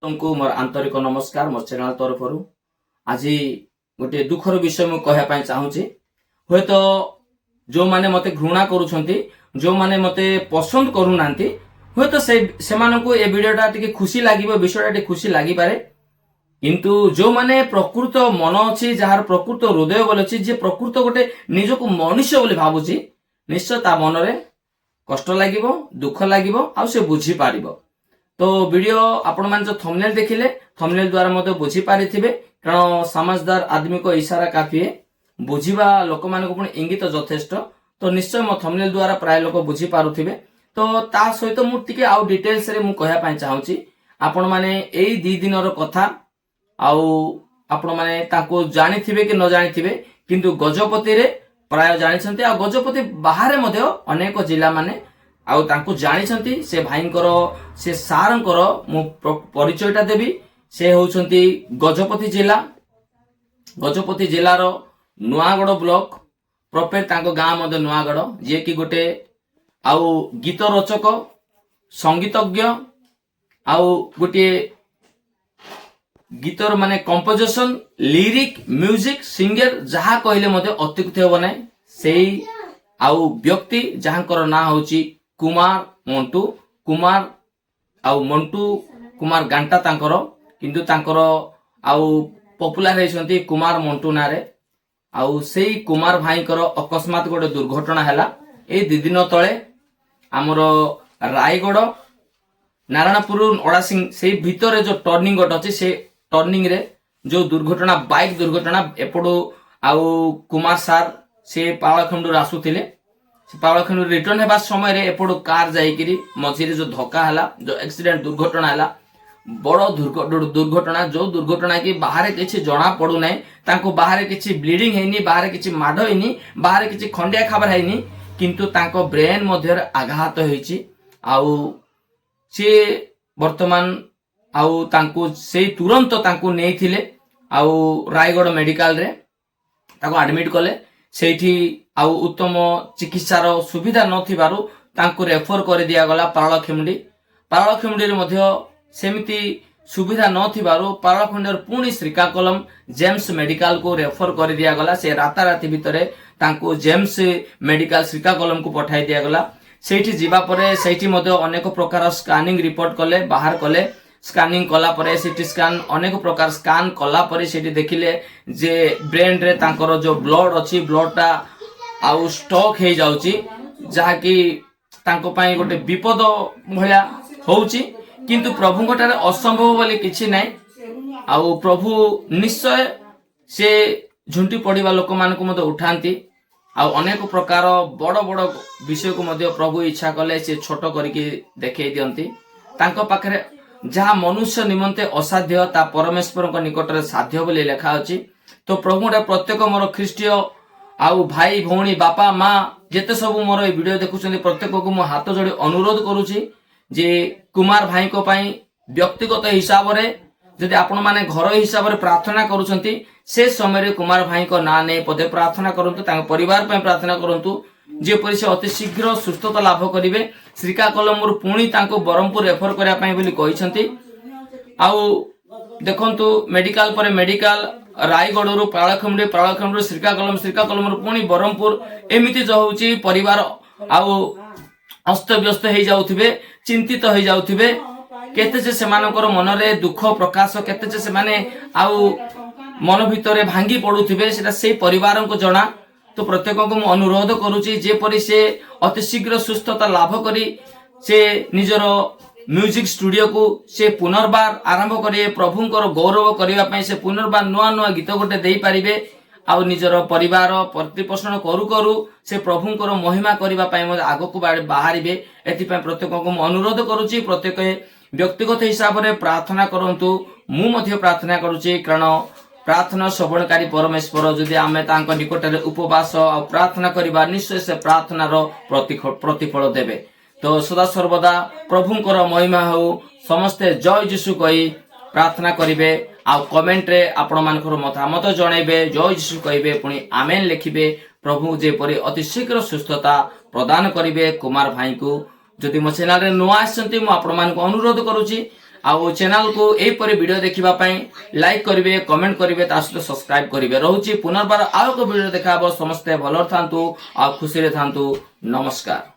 तुमको मोर आंतरिक नमस्कार मोर चैनल तरफ आज गोटे दुखर विषय मुझे कहवाई चाहूँगी हे तो जो माने मते घृणा करुछंती जो माने मते पसंद करूना हे तो से ए वीडियोटा टिके खुशी लागिबो विषयटा टिके खुशी लागि पारे किंतु जो माने प्रकृत मन अच्छी जार प्रकृत हृदय बोले अच्छी जे प्रकृत गोटे निजको मनुष्य बोली भावुची निश्चय ता मन रे कष्ट लागिबो दुख लागिबो आ से बुझी पारिबो। तो वीडियो आपण मान जो थंबनेल देखिले थंबनेल द्वारा मते बुझी पारिथिबे कारण समझदार आदमी को इशारा काफी है बुझीबा लोक मान को पुणी इंगित यथेष्ट। तो निश्चय मो थंबनेल द्वारा प्राय लोक बुझी पारुथिबे। तो ता सहित मु टिके आउ डिटेल्स रे मु कहया पई चाहूची आपण माने एई 2 दिनर कथा आउ आपण माने ताको जानिथिबे कि न जानिथिबे किंतु गजपति रे प्राय जानिछंती आ गजपति बाहर मध्ये अनेक जिला माने आउ तांको जानिछंती से भाईंकर से सारंकर मु परिचयटा देबी से होउछंती गजपति जिलार नुआगड़ ब्लॉक प्रॉपर तांको गां मध्ये नुआगड़ जे कि गोटे आउ गीत रचक संगीतज्ञ आउ गोटे गीतर माने कंपोजिशन लिरिक म्यूजिक सिंगर जहा कहले मध्ये अत्युक्ति हो नै सेही आउ व्यक्ति जहांकर ना होची कुमार मंटू कुमार आउ मंटू कुमार गांटा तांकर किंतु तांकर आउ पॉपुलर हेछंती कुमार मंटू नारे आउ सेही कुमार भाईकर अकस्मात गोटे दुर्घटना हैला ए 2 दिन तळे हमर रायगढ़ नारायणपुर ओडासिंह से भितर जो टर्निंग गोट अच्छी से टर्निंग रे जो दुर्घटना बाइक दुर्घटना एपड़ो आउ कुमार सार से पावलखंड आसुथिले से पावलखंड रिटर्न हेबा समय रे एपड़ो कार जाइकिरी मझिरे जो धक्का हला जो एक्सीडेंट दुर्घटना हला बड़ दुर्घटना जो दुर्घटना की बाहर किसी जना पड़ू ना तांको बाहर किसी ब्लीडिंग हैनी बाहर किसी माड हैनी बाहर किसी खंडिया खबर हैनी किंतु तांको ब्रेन मध्य आघात होईची आउ से वर्तमान आउ तांको से तुरंत तांको नेइथिले आउ रायगढ़ मेडिकल रे ताको एडमिट कले सेठी आउ उत्तम चिकित्सार सुविधा नथिबारु तांको रेफर कर दिया गला पारळखिमुंडी रे मध्य सेमिति सुविधा नथिबारु पारळखिमुंडी पुणी श्रीकाकुलम जेम्स मेडिकल को रेफर कर दिया गला से राताराती भितरे तांको जेम्स मेडिकल श्रीकाकुलम को पठाई दिया गला सेठी जीवा परे सेठी मध्ये अनेक प्रकार स्कैनिंग रिपोर्ट कले बाहर कले स्कैनिंग कला परे सीटी स्कैन अनेक प्रकार स्कैन कला परे सेठी देखिले जे ब्रेन रे तांकर जो ब्लड अछि ब्लडटा आउ स्टॉक हे जाउची जहा कि तांको पई गोटे विपद भया होउची किंतु प्रभु गोटारे असंभव बोली किछि नै आउ प्रभु निश्चय से झुंटी पड़िबा लोक मान को मते उठांती आउ अनेक प्रकार बड़ बड़ विषय को मध्य प्रभु इच्छा कले से छोट करके देखै दियंती तांको पाखरे जहा मनुष्य निमंते असाध्य ता परमेश्वर को निकट रे साध्य बोली लिखा अछि। तो प्रभु रे प्रत्येक मोर ख्रीष्टीय आउ भाई भौणी बापा माँ जेते सब मोर ए वीडियो देखुछन्ती प्रत्येक को मो हाथ जोड़ी अनुरोध करूची जे कुमार भाई को पई व्यक्तिगत हिसाब रे जदि आपण माने घर हिसाब रे प्रार्थना करूछन्ती से समय रे कुमार भाई को ना ने पदे प्रार्थना करंतु तांग परिवार पे प्रार्थना करंतु जे परि से अति शीघ्र सुस्थता लाभ करिवे श्रीकाकुलम पुणी तांको बरमपुर रेफर करिया पई बोली कहिसन्ती। आउ देखंतु मेडिकल पर मेडिकल रायगढ़ रु पारळखंड श्रीकाकुलम पुणी बरमपुर एमिति जो होची परिवार आउ अस्त व्यस्त हे जाउथिबे चिंतित हे जाउथिबे केते से सेमानकर मन रे दुख प्रकाश केते से सेमाने आउ मन भितरे भांगी पड़ुथिबे सेटा से परिवार को जना। तो प्रत्येक को मु अनुरोध करूची जे परि से अति शीघ्र सुस्थता लाभ करी से निजर म्यूजिक स्टूडियो को से पुनर्बार आरंभ करे प्रभुंकर गौरव करबा पई से पुनर्बार नुआ नुआ गीत गोटे देई पारिबे आउ निजर परिवार प्रतिपोषण करू करू से प्रभुंकर महिमा करबा पई मते आगो को बाहरिबे एथि पई प्रत्येक को मु अनुरोध करूची प्रत्येक व्यक्तिगत हिसाब रे प्रार्थना करंतु मु मध्ये प्रार्थना करूची कारण प्रार्थना श्रवणकारी परमेश्वर जदि आमे तांको निकटरे उपवास आ प्रार्थना करिबा निश्चय से प्रार्थनार प्रतिफल देबे। तो सदा सर्वदा प्रभुंकर महिमा हो समस्ते जय यीशु कहि प्रार्थना करिवे आ कमेंट रे आपण मानकर मतामत जणाइबे जय यीशु कहिबे पुणी आमेन लिखिबे प्रभु जे परि अति शीघ्र सुस्थता प्रदान करिवे कुमार भाई को। जदि मो चैनल रे नुआ आछंती मु आपण मान को अनुरोध करूची आउ चैनल को एपरी वीडियो देखिबा पई लाइक करिवे कमेंट करिवे ता सहित सब्सक्राइब करिवे रहउची पुनर्बार आउ को वीडियो देखाबो समस्त भलो थांतु आ खुशी रे थांतु नमस्कार।